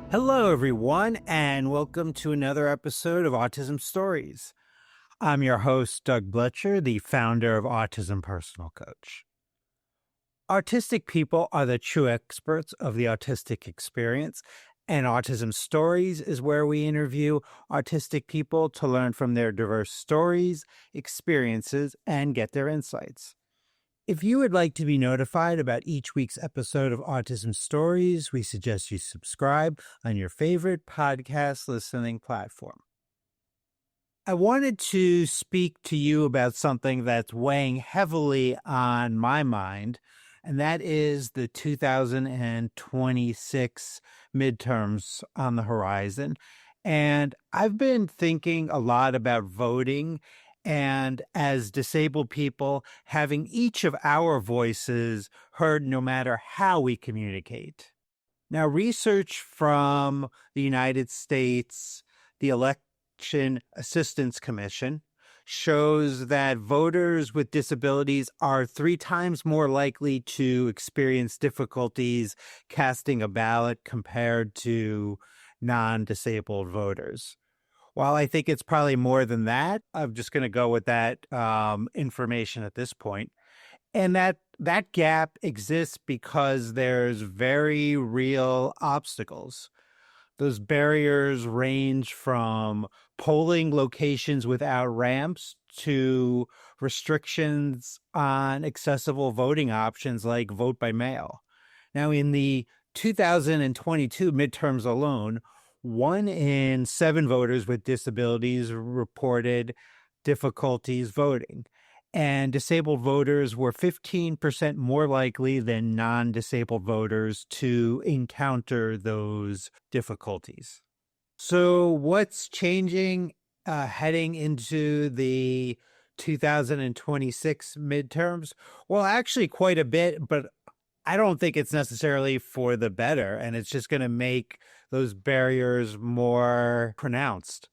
Hello, everyone, and welcome to another episode of Autism Stories. I'm your host, Doug Bletcher, the founder of Autism Personal Coach. Autistic people are the true experts of the autistic experience, and Autism Stories is where we interview autistic people to learn from their diverse stories, experiences, and get their insights. If you would like to be notified about each week's episode of Autism Stories, we suggest you subscribe on your favorite podcast listening platform. I wanted to speak to you about something that's weighing heavily on my mind, and that is the 2026 midterms on the horizon. And I've been thinking a lot about voting and, as disabled people, having each of our voices heard no matter how we communicate. Now, research from the United States, the Election Assistance Commission, shows that voters with disabilities are 3 times more likely to experience difficulties casting a ballot compared to non-disabled voters. While I think it's probably more than that, I'm just going to go with that information at this point. And that gap exists because there's very real obstacles. Those barriers range from polling locations without ramps to restrictions on accessible voting options like vote by mail. Now, in the 2022 midterms alone, 1 in 7 voters with disabilities reported difficulties voting, and disabled voters were 15% more likely than non-disabled voters to encounter those difficulties. So what's changing heading into the 2026 midterms? Well, actually quite a bit, but I don't think it's necessarily for the better, and it's just going to make those barriers more pronounced.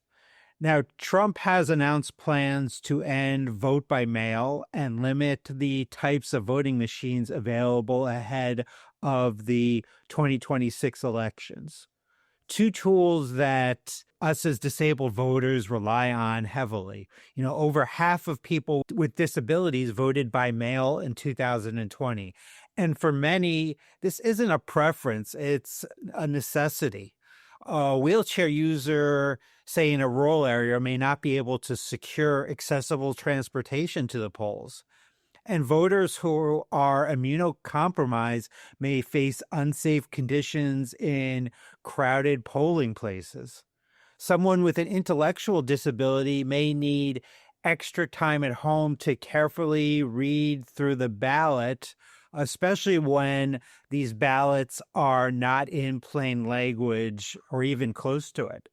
Now, Trump has announced plans to end vote by mail and limit the types of voting machines available ahead of the 2026 elections. 2 tools that us as disabled voters rely on heavily. Over half of people with disabilities voted by mail in 2020. And for many, this isn't a preference, it's a necessity. A wheelchair user, say in a rural area, may not be able to secure accessible transportation to the polls. And voters who are immunocompromised may face unsafe conditions in crowded polling places. Someone with an intellectual disability may need extra time at home to carefully read through the ballot, especially when these ballots are not in plain language or even close to it.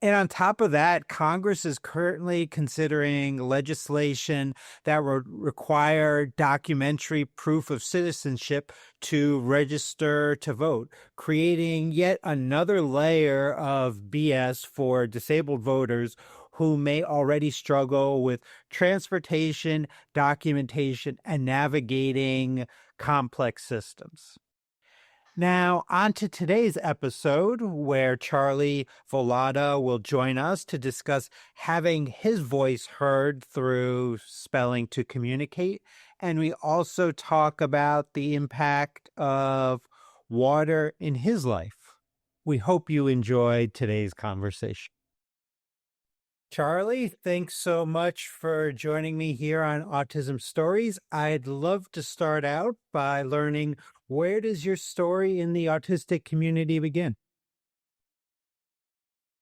And on top of that, Congress is currently considering legislation that would require documentary proof of citizenship to register to vote, creating yet another layer of BS for disabled voters who may already struggle with transportation, documentation, and navigating complex systems. Now, on to today's episode, where Charlie Volotta will join us to discuss having his voice heard through spelling to communicate. And we also talk about the impact of water in his life. We hope you enjoyed today's conversation. Charlie, thanks so much for joining me here on Autism Stories. I'd love to start out by learning, where does your story in the autistic community begin?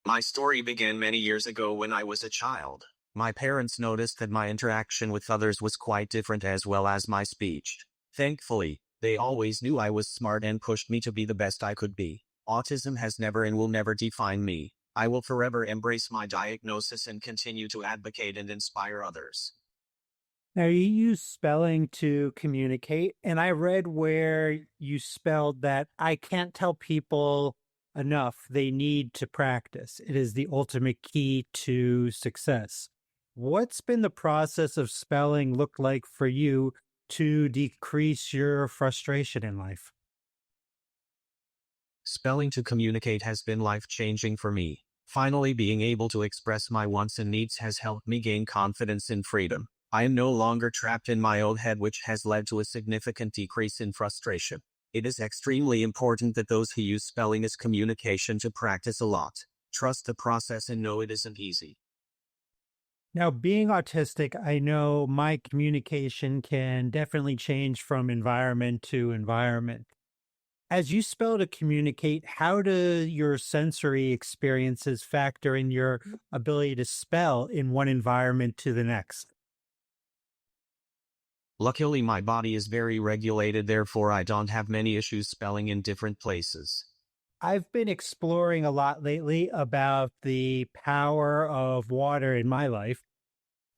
My story began many years ago when I was a child. My parents noticed that my interaction with others was quite different, as well as my speech. Thankfully, they always knew I was smart and pushed me to be the best I could be. Autism has never and will never define me. I will forever embrace my diagnosis and continue to advocate and inspire others. Now, you use spelling to communicate, and I read where you spelled that I can't tell people enough. They need to practice. It is the ultimate key to success. What's been the process of spelling look like for you to decrease your frustration in life? Spelling to communicate has been life-changing for me. Finally being able to express my wants and needs has helped me gain confidence and freedom. I am no longer trapped in my own head, which has led to a significant decrease in frustration. It is extremely important that those who use spelling as communication to practice a lot. Trust the process and know it isn't easy. Now, being autistic, I know my communication can definitely change from environment to environment. As you spell to communicate, how do your sensory experiences factor in your ability to spell in one environment to the next? Luckily, my body is very regulated, therefore I don't have many issues spelling in different places. I've been exploring a lot lately about the power of water in my life.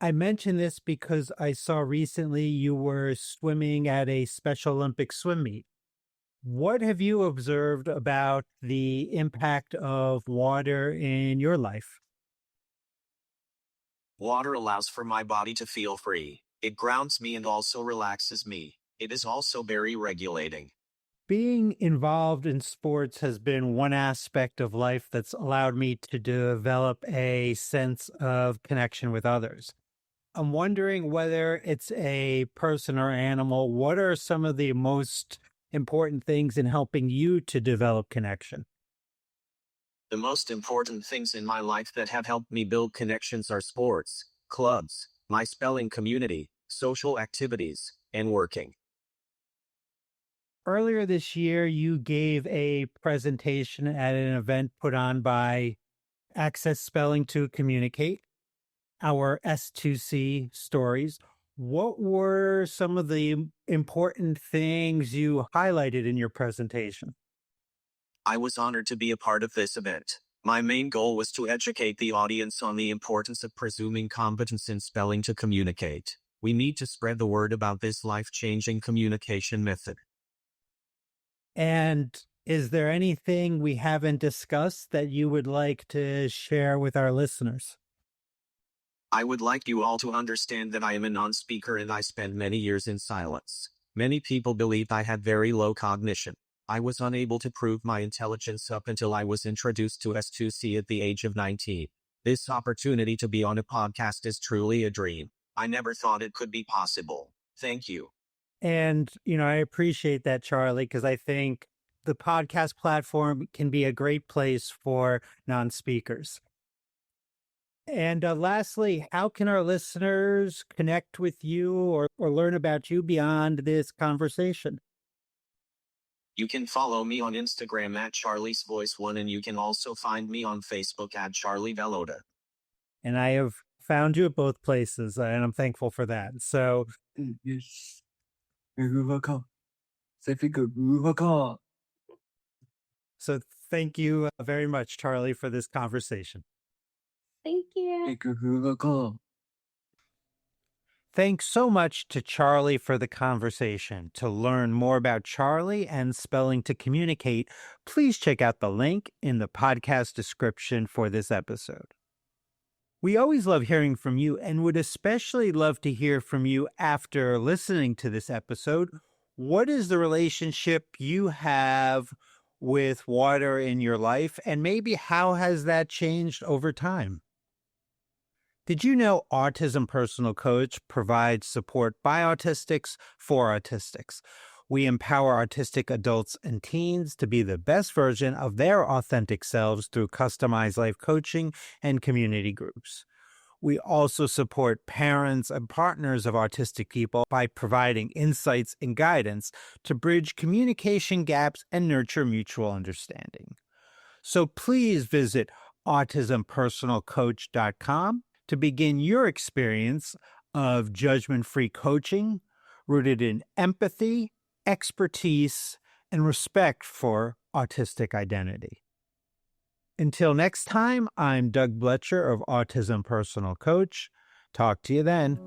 I mention this because I saw recently you were swimming at a Special Olympic swim meet. What have you observed about the impact of water in your life? Water allows for my body to feel free. It grounds me and also relaxes me. It is also very regulating. Being involved in sports has been one aspect of life that's allowed me to develop a sense of connection with others. I'm wondering whether it's a person or animal. What are some of the most important things in helping you to develop connection? The most important things in my life that have helped me build connections are sports, clubs, my spelling community, social activities, and working. Earlier this year, you gave a presentation at an event put on by Access Spelling to Communicate, our S2C stories. What were some of the important things you highlighted in your presentation? I was honored to be a part of this event. My main goal was to educate the audience on the importance of presuming competence in spelling to communicate. We need to spread the word about this life-changing communication method. And is there anything we haven't discussed that you would like to share with our listeners? I would like you all to understand that I am a non-speaker and I spent many years in silence. Many people believed I had very low cognition. I was unable to prove my intelligence up until I was introduced to S2C at the age of 19. This opportunity to be on a podcast is truly a dream. I never thought it could be possible. Thank you. And, I appreciate that, Charlie, because I think the podcast platform can be a great place for non-speakers. And lastly, how can our listeners connect with you or learn about you beyond this conversation? You can follow me on Instagram at Charlie's Voice 1 and you can also find me on Facebook at Charlie Volotta. And I have found you at both places, and I'm thankful for that. So, so thank you very much, Charlie, for this conversation. Thank you. Thanks so much to Charlie for the conversation. To learn more about Charlie and spelling to communicate, please check out the link in the podcast description for this episode. We always love hearing from you and would especially love to hear from you after listening to this episode. What is the relationship you have with water in your life, and maybe how has that changed over time? Did you know Autism Personal Coach provides support by autistics for autistics? We empower autistic adults and teens to be the best version of their authentic selves through customized life coaching and community groups. We also support parents and partners of autistic people by providing insights and guidance to bridge communication gaps and nurture mutual understanding. So please visit autismpersonalcoach.com to begin your experience of judgment-free coaching rooted in empathy, expertise, and respect for autistic identity. Until next time, I'm Doug Bletcher of Autism Personal Coach. Talk to you then.